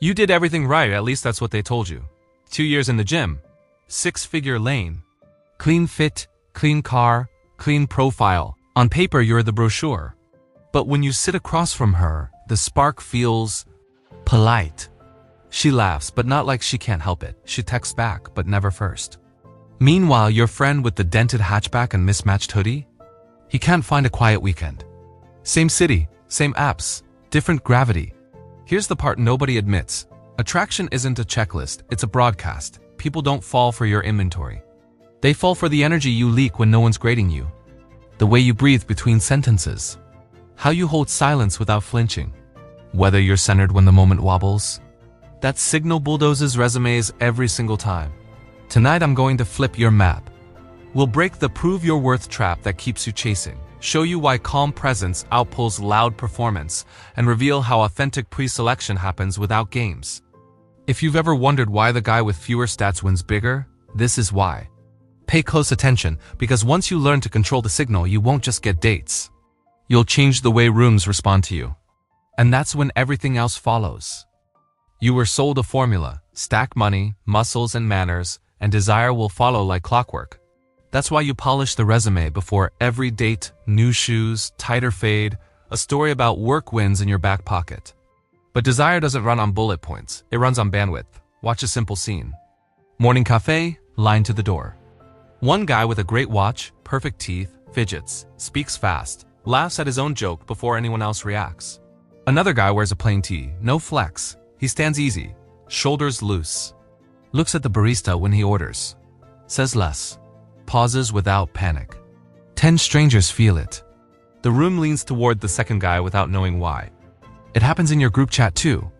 You did everything right, at least that's what they told you. 2 years in the gym. 6-figure lane. Clean fit, clean car, clean profile. On paper, you're the brochure. But when you sit across from her, the spark feels polite. She laughs, but not like she can't help it. She texts back, but never first. Meanwhile, your friend with the dented hatchback and mismatched hoodie? He can't find a quiet weekend. Same city, same apps, different gravity. Here's the part nobody admits. Attraction isn't a checklist, it's a broadcast. People don't fall for your inventory. They fall for the energy you leak when no one's grading you. The way you breathe between sentences. How you hold silence without flinching. Whether you're centered when the moment wobbles. That signal bulldozes resumes every single time. Tonight I'm going to flip your map. We'll break the prove your worth trap that keeps you chasing, show you why calm presence outpulls loud performance, and reveal how authentic pre-selection happens without games. If you've ever wondered why the guy with fewer stats wins bigger, this is why. Pay close attention, because once you learn to control the signal, you won't just get dates. You'll change the way rooms respond to you. And that's when everything else follows. You were sold a formula: stack money, muscles, and manners, and desire will follow like clockwork. That's why you polish the resume before every date, new shoes, tighter fade, a story about work wins in your back pocket. But desire doesn't run on bullet points, it runs on bandwidth. Watch a simple scene. Morning cafe, line to the door. One guy with a great watch, perfect teeth, fidgets, speaks fast, laughs at his own joke before anyone else reacts. Another guy wears a plain tee, no flex. He stands easy, shoulders loose. Looks at the barista when he orders. Says less. Pauses without panic. 10 strangers feel it. The room leans toward the second guy without knowing why. It happens in your group chat too.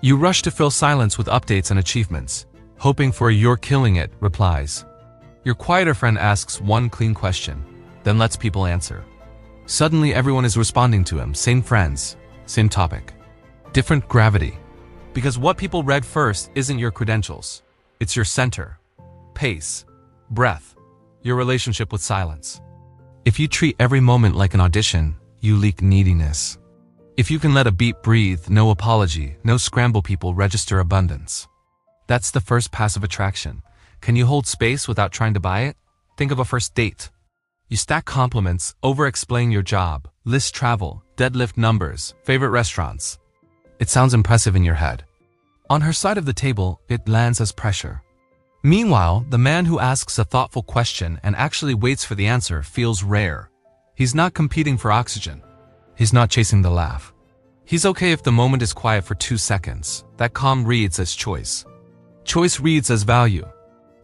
You rush to fill silence with updates and achievements, hoping for "you're killing it" replies. Your quieter friend asks one clean question, then lets people answer. Suddenly everyone is responding to him, same friends, same topic. Different gravity. Because what people read first isn't your credentials. It's your center, pace, breath, your relationship with silence. If you treat every moment like an audition, you leak neediness. If you can let a beat breathe, no apology, no scramble, people register abundance. That's the first passive attraction. Can you hold space without trying to buy it? Think of a first date. You stack compliments, over-explain your job, list travel, deadlift numbers, favorite restaurants. It sounds impressive in your head. On her side of the table, it lands as pressure. Meanwhile, the man who asks a thoughtful question and actually waits for the answer feels rare. He's not competing for oxygen. He's not chasing the laugh. He's okay if the moment is quiet for 2 seconds. That calm reads as choice. Choice reads as value.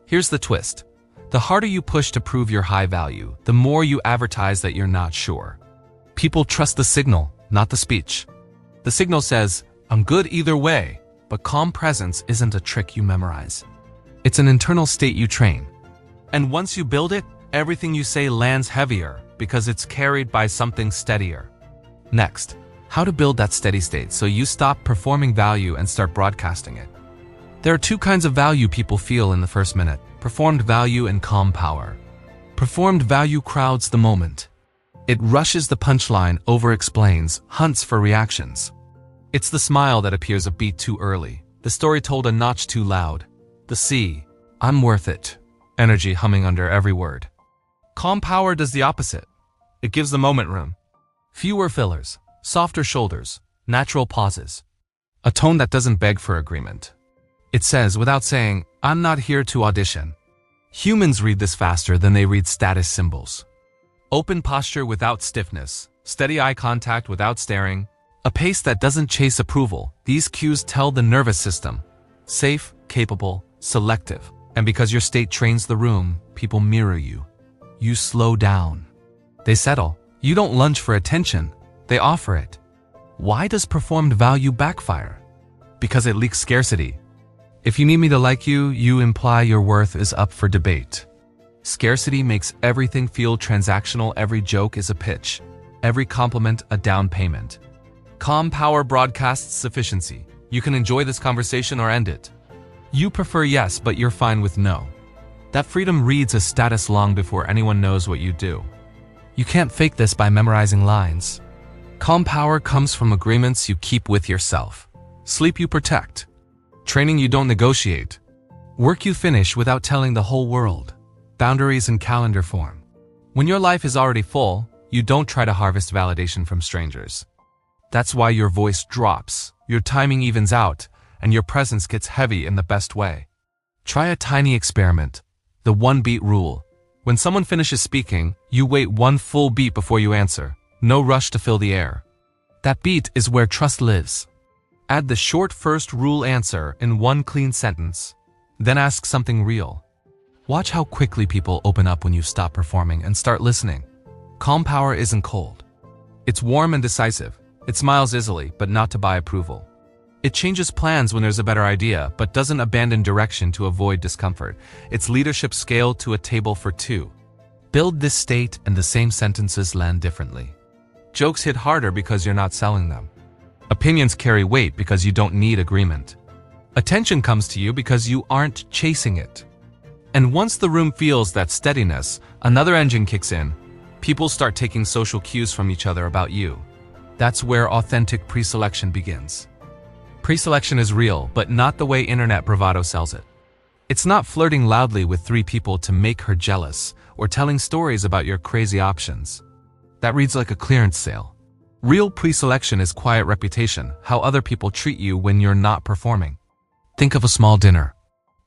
Here's the twist. The harder you push to prove your high value, the more you advertise that you're not sure. People trust the signal, not the speech. The signal says, "I'm good either way," but calm presence isn't a trick you memorize. It's an internal state you train. And once you build it, everything you say lands heavier because it's carried by something steadier. Next, how to build that steady state so you stop performing value and start broadcasting it. There are 2 kinds of value people feel in the first minute: performed value and calm power. Performed value crowds the moment. It rushes the punchline, over-explains, hunts for reactions. It's the smile that appears a beat too early, the story told a notch too loud, the "see, I'm worth it" energy humming under every word. Calm power does the opposite. It gives the moment room. Fewer fillers, softer shoulders, natural pauses. A tone that doesn't beg for agreement. It says, without saying, "I'm not here to audition." Humans read this faster than they read status symbols. Open posture without stiffness, steady eye contact without staring, a pace that doesn't chase approval. These cues tell the nervous system: safe, capable, selective. And because your state trains the room, people mirror you. You slow down. They settle. You don't lunge for attention, they offer it. Why does performed value backfire? Because it leaks scarcity. If you need me to like you, you imply your worth is up for debate. Scarcity makes everything feel transactional. Every joke is a pitch. Every compliment a down payment. Calm power broadcasts sufficiency. You can enjoy this conversation or end it. You prefer yes, but you're fine with no. That freedom reads as status long before anyone knows what you do. You can't fake this by memorizing lines. Calm power comes from agreements you keep with yourself. Sleep you protect. Training you don't negotiate. Work you finish without telling the whole world. Boundaries in calendar form. When your life is already full, you don't try to harvest validation from strangers. That's why your voice drops, your timing evens out, and your presence gets heavy in the best way. Try a tiny experiment. The one-beat rule. When someone finishes speaking, you wait one full beat before you answer. No rush to fill the air. That beat is where trust lives. Add the short first rule answer in one clean sentence. Then ask something real. Watch how quickly people open up when you stop performing and start listening. Calm power isn't cold. It's warm and decisive. It smiles easily, but not to buy approval. It changes plans when there's a better idea, but doesn't abandon direction to avoid discomfort. It's leadership scaled to a table for two. Build this state and the same sentences land differently. Jokes hit harder because you're not selling them. Opinions carry weight because you don't need agreement. Attention comes to you because you aren't chasing it. And once the room feels that steadiness, another engine kicks in. People start taking social cues from each other about you. That's where authentic pre-selection begins. Pre-selection is real, but not the way internet bravado sells it. It's not flirting loudly with 3 people to make her jealous, or telling stories about your crazy options. That reads like a clearance sale. Real pre-selection is quiet reputation, how other people treat you when you're not performing. Think of a small dinner.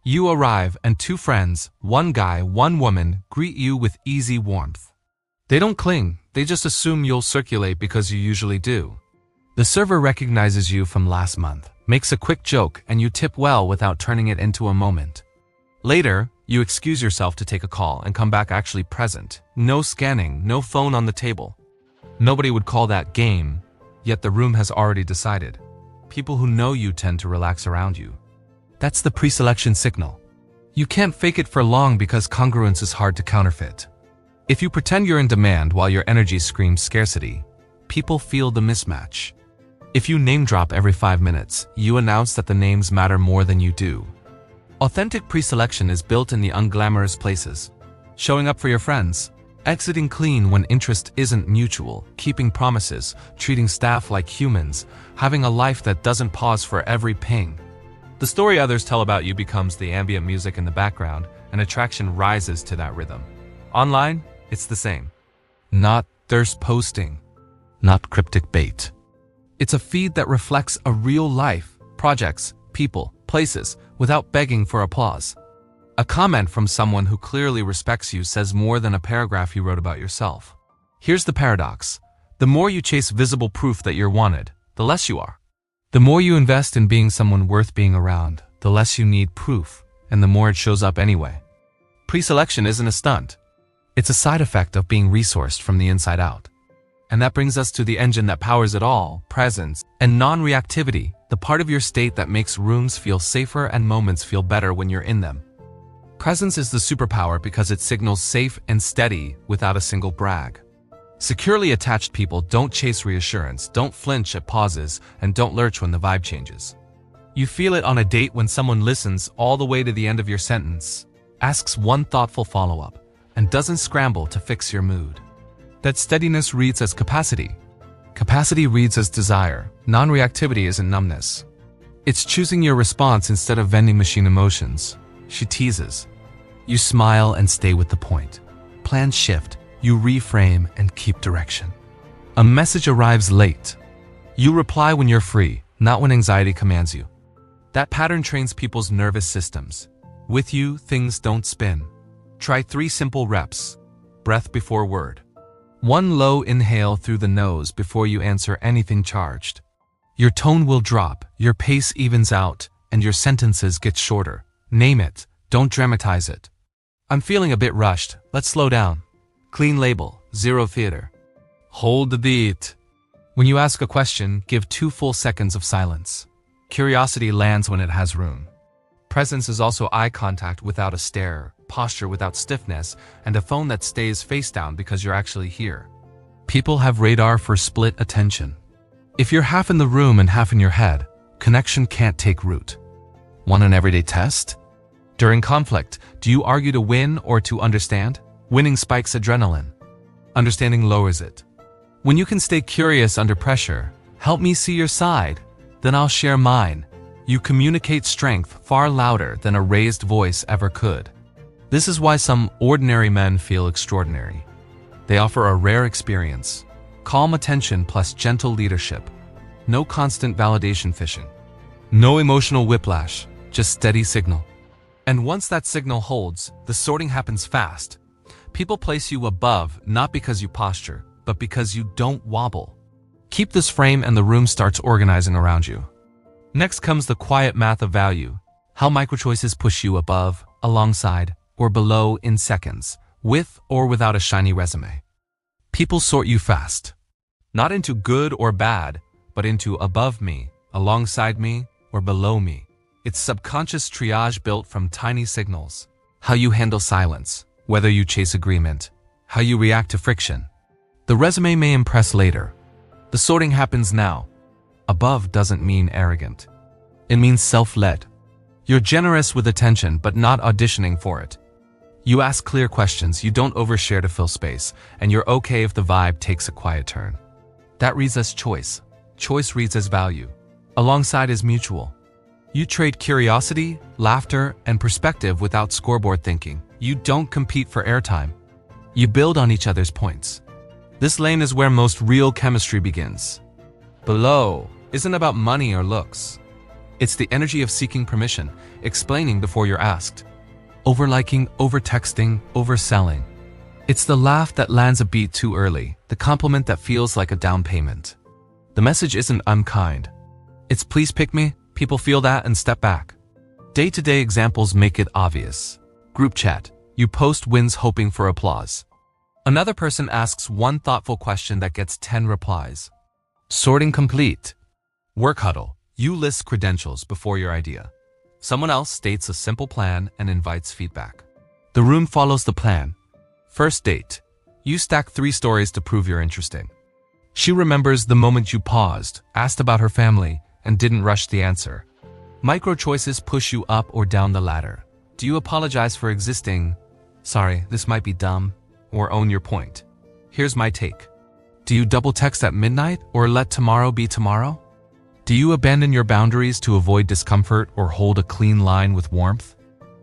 You arrive and 2 friends, 1 guy, 1 woman, greet you with easy warmth. They don't cling, they just assume you'll circulate because you usually do. The server recognizes you from last month, makes a quick joke, and you tip well without turning it into a moment. Later, you excuse yourself to take a call and come back actually present. No scanning, no phone on the table. Nobody would call that game, yet the room has already decided. People who know you tend to relax around you. That's the pre-selection signal. You can't fake it for long because congruence is hard to counterfeit. If you pretend you're in demand while your energy screams scarcity, people feel the mismatch. If you name drop every 5 minutes, you announce that the names matter more than you do. Authentic pre-selection is built in the unglamorous places. Showing up for your friends, exiting clean when interest isn't mutual, keeping promises, treating staff like humans, having a life that doesn't pause for every ping. The story others tell about you becomes the ambient music in the background, and attraction rises to that rhythm. Online, it's the same. Not thirst posting, not cryptic bait. It's a feed that reflects a real life, projects, people, places, without begging for applause. A comment from someone who clearly respects you says more than a paragraph you wrote about yourself. Here's the paradox. The more you chase visible proof that you're wanted, the less you are. The more you invest in being someone worth being around, the less you need proof, and the more it shows up anyway. Pre-selection isn't a stunt. It's a side effect of being resourced from the inside out. And that brings us to the engine that powers it all, presence, and non-reactivity, the part of your state that makes rooms feel safer and moments feel better when you're in them. Presence is the superpower because it signals safe and steady without a single brag. Securely attached people don't chase reassurance, don't flinch at pauses, and don't lurch when the vibe changes. You feel it on a date when someone listens all the way to the end of your sentence, asks one thoughtful follow-up, and doesn't scramble to fix your mood. That steadiness reads as capacity. Capacity reads as desire. Non-reactivity isn't numbness. It's choosing your response instead of vending machine emotions. She teases. You smile and stay with the point. Plans shift. You reframe and keep direction. A message arrives late. You reply when you're free, not when anxiety commands you. That pattern trains people's nervous systems. With you, things don't spin. Try 3 simple reps. Breath before word. 1 low inhale through the nose before you answer anything charged. Your tone will drop, your pace evens out, and your sentences get shorter. Name it, don't dramatize it. I'm feeling a bit rushed, let's slow down. Clean label, 0 theater. Hold the beat. When you ask a question, give 2 full seconds of silence. Curiosity lands when it has room. Presence is also eye contact without a stare, posture without stiffness, and a phone that stays face down because you're actually here. People have radar for split attention. If you're half in the room and half in your head, connection can't take root. Want an everyday test? During conflict, do you argue to win or to understand? Winning spikes adrenaline. Understanding lowers it. When you can stay curious under pressure, help me see your side. Then I'll share mine. You communicate strength far louder than a raised voice ever could. This is why some ordinary men feel extraordinary. They offer a rare experience. Calm attention plus gentle leadership. No constant validation fishing. No emotional whiplash, just steady signal. And once that signal holds, the sorting happens fast. People place you above not because you posture, but because you don't wobble. Keep this frame and the room starts organizing around you. Next comes the quiet math of value. How microchoices push you above, alongside, or below in seconds, with or without a shiny resume. People sort you fast. Not into good or bad, but into above me, alongside me, or below me. It's subconscious triage built from tiny signals. How you handle silence, whether you chase agreement, how you react to friction. The resume may impress later. The sorting happens now. Above doesn't mean arrogant. It means self-led. You're generous with attention, but not auditioning for it. You ask clear questions, you don't overshare to fill space, and you're okay if the vibe takes a quiet turn. That reads as choice. Choice reads as value. Alongside is mutual. You trade curiosity, laughter, and perspective without scoreboard thinking. You don't compete for airtime. You build on each other's points. This lane is where most real chemistry begins. Below isn't about money or looks. It's the energy of seeking permission, explaining before you're asked. Overliking, overtexting, overselling. It's the laugh that lands a beat too early, the compliment that feels like a down payment. The message isn't "I'm kind." It's "please pick me." People feel that and step back. Day-to-day examples make it obvious. Group chat. You post wins hoping for applause. Another person asks one thoughtful question that gets 10 replies. Sorting complete. Work huddle. You list credentials before your idea. Someone else states a simple plan and invites feedback. The room follows the plan. First date. You stack 3 stories to prove you're interesting. She remembers the moment you paused, asked about her family, and didn't rush the answer. Micro choices push you up or down the ladder. Do you apologize for existing? Sorry, this might be dumb. Or own your point. Here's my take. Do you double text at midnight or let tomorrow be tomorrow? Do you abandon your boundaries to avoid discomfort or hold a clean line with warmth?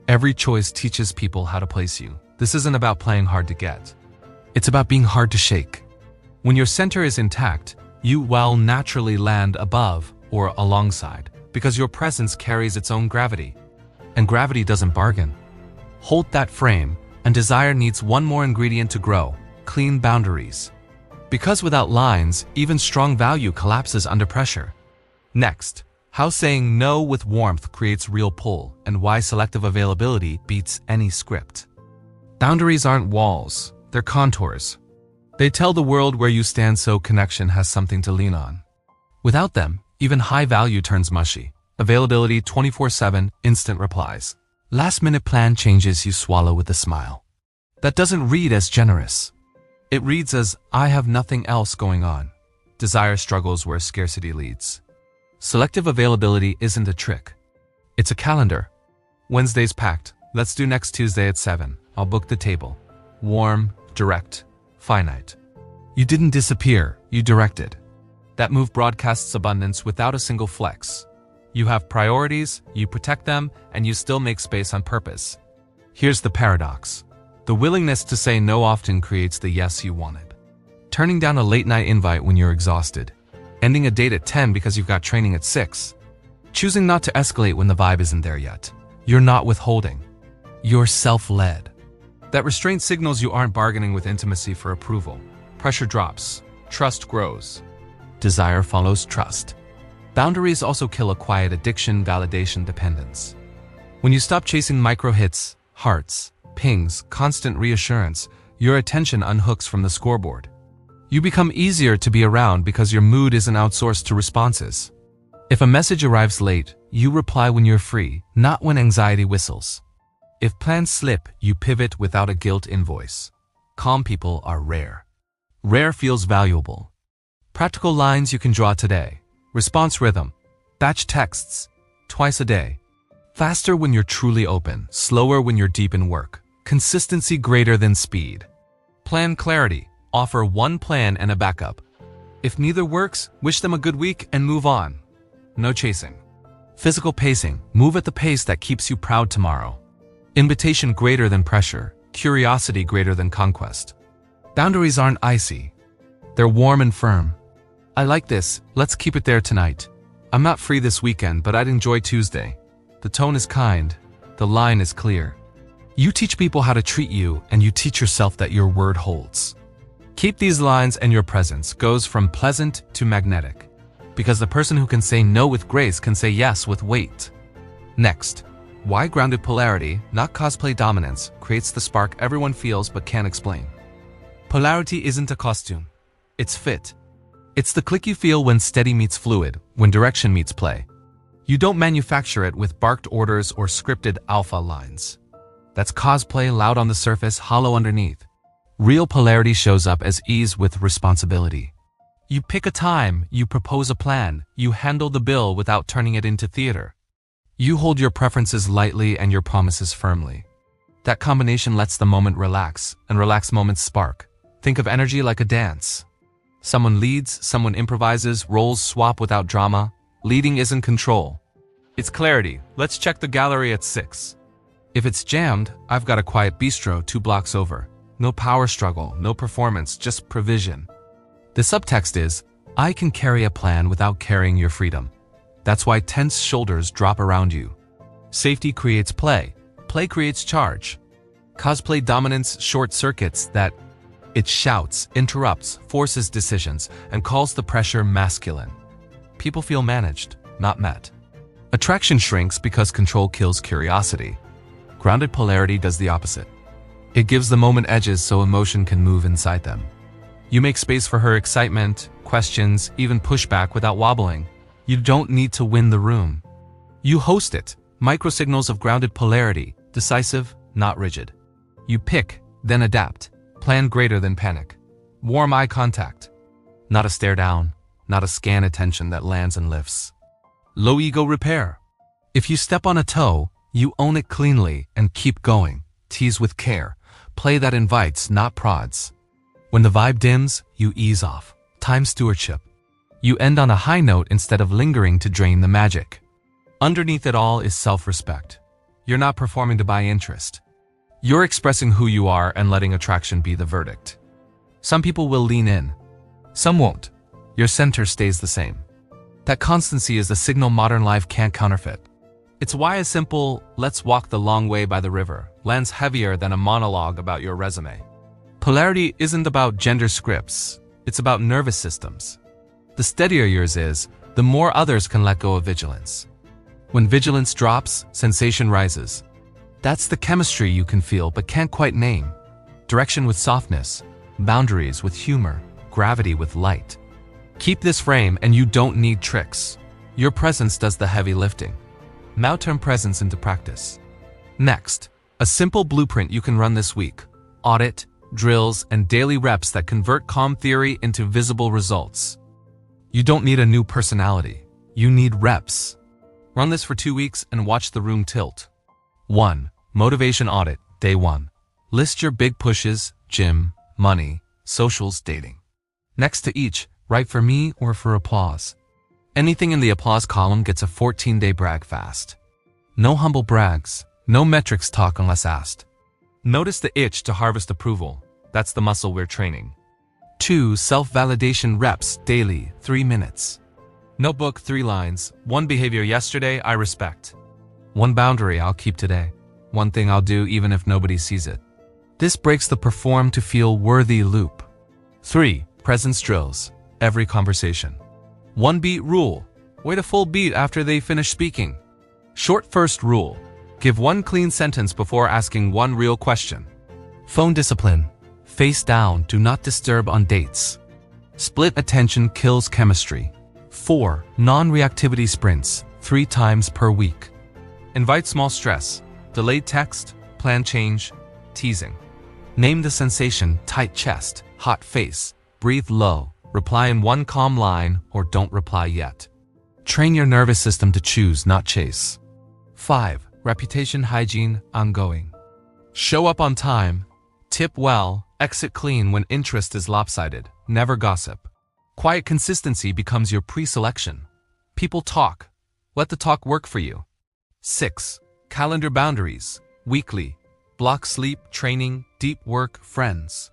Every choice teaches people how to place you. This isn't about playing hard to get. It's about being hard to shake. When your center is intact, you will naturally land above or alongside because your presence carries its own gravity. And gravity doesn't bargain. Hold that frame, and desire needs one more ingredient to grow: clean boundaries. Because without lines, even strong value collapses under pressure. Next, how saying no with warmth creates real pull, and why selective availability beats any script. Boundaries aren't walls, they're contours. They tell the world where you stand so connection has something to lean on. Without them, even high value turns mushy. Availability 24/7, instant replies. Last-minute plan changes you swallow with a smile. That doesn't read as generous. It reads as "I have nothing else going on." Desire struggles where scarcity leads. Selective availability isn't a trick. It's a calendar. Wednesday's packed. Let's do next Tuesday at 7. I'll book the table. Warm, direct, finite. You didn't disappear, you directed. That move broadcasts abundance without a single flex. You have priorities, you protect them, and you still make space on purpose. Here's the paradox. The willingness to say no often creates the yes you wanted. Turning down a late-night invite when you're exhausted. Ending a date at 10 because you've got training at 6. Choosing not to escalate when the vibe isn't there yet. You're not withholding. You're self-led. That restraint signals you aren't bargaining with intimacy for approval. Pressure drops. Trust grows. Desire follows trust. Boundaries also kill a quiet addiction, validation, dependence. When you stop chasing micro hits, hearts, pings, constant reassurance, your attention unhooks from the scoreboard. You become easier to be around because your mood isn't outsourced to responses. If a message arrives late, you reply when you're free, not when anxiety whistles. If plans slip, you pivot without a guilt invoice. Calm people are rare. Rare feels valuable. Practical lines you can draw today. Response rhythm. Batch texts. Twice a day. Faster when you're truly open. Slower when you're deep in work. Consistency greater than speed. Plan clarity. Offer one plan and a backup. If neither works, wish them a good week and move on. no chasing. Physical pacing, move at the pace that keeps you proud tomorrow. Invitation greater than pressure, curiosity greater than conquest. Boundaries aren't icy. They're warm and firm. I like this, let's keep it there tonight. I'm not free this weekend, but I'd enjoy Tuesday. The tone is kind, the line is clear. You teach people how to treat you, and you teach yourself that your word holds. Keep these lines, and your presence goes from pleasant to magnetic. Because the person who can say no with grace can say yes with weight. Next, why grounded polarity, not cosplay dominance, creates the spark everyone feels but can't explain. Polarity isn't a costume. It's fit. It's the click you feel when steady meets fluid, when direction meets play. You don't manufacture it with barked orders or scripted alpha lines. That's cosplay, loud on the surface, hollow underneath. Real polarity shows up as ease with responsibility. You pick a time, you propose a plan, you handle the bill without turning it into theater. You hold your preferences lightly and your promises firmly. That combination lets the moment relax, and relaxed moments spark. Think of energy like a dance. Someone leads, someone improvises, roles swap without drama. Leading isn't control. It's clarity. Let's check the gallery at 6. If it's jammed, I've got a quiet bistro 2 blocks over. No power struggle, no performance, just provision. The subtext is, I can carry a plan without carrying your freedom. That's why tense shoulders drop around you. Safety creates play. Play creates charge. Cosplay dominance short circuits that. It shouts, interrupts, forces decisions, and calls the pressure masculine. People feel managed, not met. Attraction shrinks because control kills curiosity. Grounded polarity does the opposite. It gives the moment edges so emotion can move inside them. You make space for her excitement, questions, even pushback without wobbling. You don't need to win the room. You host it. Microsignals of grounded polarity, decisive, not rigid. You pick, then adapt. Plan greater than panic. Warm eye contact. Not a stare down, not a scan attention that lands and lifts. Low ego repair. If you step on a toe, you own it cleanly and keep going. Tease with care. Play that invites, not prods. When the vibe dims, you ease off. Time stewardship. You end on a high note instead of lingering to drain the magic. Underneath it all is self-respect. You're not performing to buy interest. You're expressing who you are and letting attraction be the verdict. Some people will lean in. Some won't. Your center stays the same. That constancy is the signal modern life can't counterfeit. It's why a simple, let's walk the long way by the river, lands heavier than a monologue about your resume. Polarity isn't about gender scripts. It's about nervous systems. The steadier yours is, the more others can let go of vigilance. When vigilance drops, sensation rises. That's the chemistry you can feel but can't quite name. Direction with softness, boundaries with humor, gravity with light. Keep this frame and you don't need tricks. Your presence does the heavy lifting. Now turn presence into practice. Next, a simple blueprint you can run this week. Audit, drills, and daily reps that convert calm theory into visible results. You don't need a new personality. You need reps. Run this for 2 weeks and watch the room tilt. 1. Motivation audit, day 1. List your big pushes, gym, money, socials, dating. Next to each, write for me or for applause. Anything in the applause column gets a 14-day brag fast. No humble brags, no metrics talk unless asked. Notice the itch to harvest approval. That's the muscle we're training. 2. Self-validation reps, daily, 3 minutes. Notebook, 3 lines. 1 behavior yesterday I respect. 1 boundary I'll keep today. 1 thing I'll do even if nobody sees it. This breaks the perform to feel worthy loop. 3. Presence drills, every conversation. 1 beat rule. Wait a full beat after they finish speaking. Short first rule. Give 1 clean sentence before asking 1 real question. Phone discipline. Face down, do not disturb on dates. Split attention kills chemistry. 4. Non-reactivity sprints, 3 times per week. Invite small stress. Delayed text, plan change, teasing. Name the sensation, tight chest, hot face, breathe low, reply in 1 calm line, or don't reply yet. Train your nervous system to choose, not chase. 5. Reputation hygiene, ongoing. Show up on time, tip well, exit clean when interest is lopsided, never gossip. Quiet consistency becomes your pre-selection. People talk. Let the talk work for you. 6. Calendar boundaries. Weekly. Block sleep, training, deep work, friends.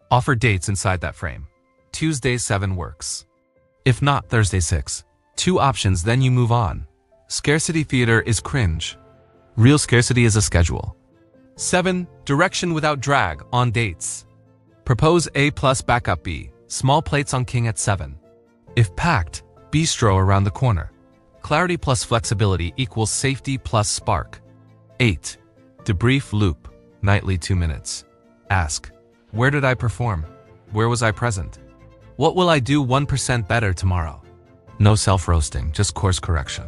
Offer dates inside that frame. Tuesday 7 works. If not, Thursday 6. 2 options, then you move on. Scarcity theater is cringe. Real scarcity is a schedule. 7. Direction without drag on dates. Propose A plus backup B. Small plates on king at 7. If packed, bistro around the corner. Clarity plus flexibility equals safety plus spark. 8. Debrief loop. Nightly 2 minutes. Ask, where did I perform? Where was I present? What will I do 1% better tomorrow? No self-roasting, just course correction.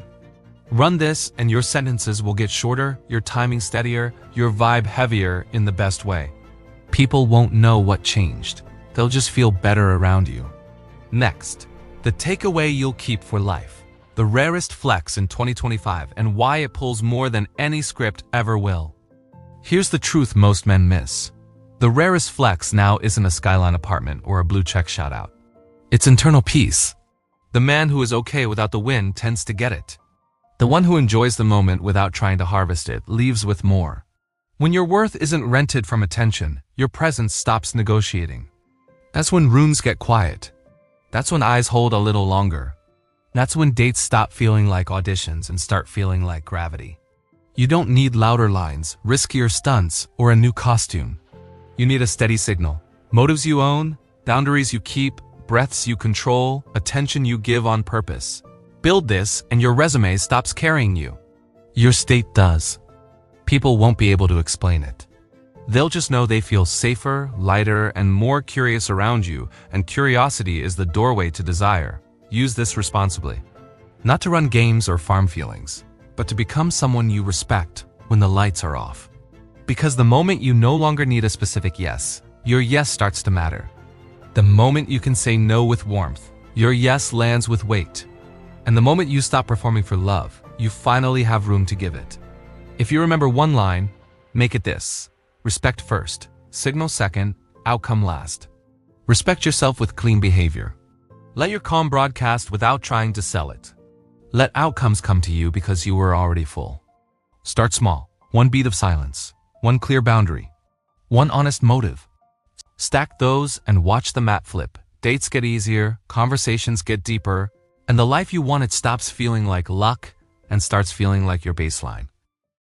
Run this and your sentences will get shorter, your timing steadier, your vibe heavier in the best way. People won't know what changed. They'll just feel better around you. Next, the takeaway you'll keep for life. The rarest flex in 2025 and why it pulls more than any script ever will. Here's the truth most men miss. The rarest flex now isn't a skyline apartment or a blue check shoutout. It's internal peace. The man who is okay without the win tends to get it. The one who enjoys the moment without trying to harvest it leaves with more. When your worth isn't rented from attention, your presence stops negotiating. That's when rooms get quiet. That's when eyes hold a little longer. That's when dates stop feeling like auditions and start feeling like gravity. You don't need louder lines, riskier stunts, or a new costume. You need a steady signal. Motives you own, boundaries you keep, breaths you control, attention you give on purpose. Build this and your resume stops carrying you. Your state does. People won't be able to explain it. They'll just know they feel safer, lighter, and more curious around you, and curiosity is the doorway to desire. Use this responsibly. Not to run games or farm feelings, but to become someone you respect when the lights are off. Because the moment you no longer need a specific yes, your yes starts to matter. The moment you can say no with warmth, your yes lands with weight. And the moment you stop performing for love, you finally have room to give it. If you remember one line, make it this. Respect first, signal second, outcome last. Respect yourself with clean behavior. Let your calm broadcast without trying to sell it. Let outcomes come to you because you were already full. Start small. 1 beat of silence. 1 clear boundary. 1 honest motive. Stack those and watch the map flip. Dates get easier, conversations get deeper, and the life you wanted stops feeling like luck and starts feeling like your baseline.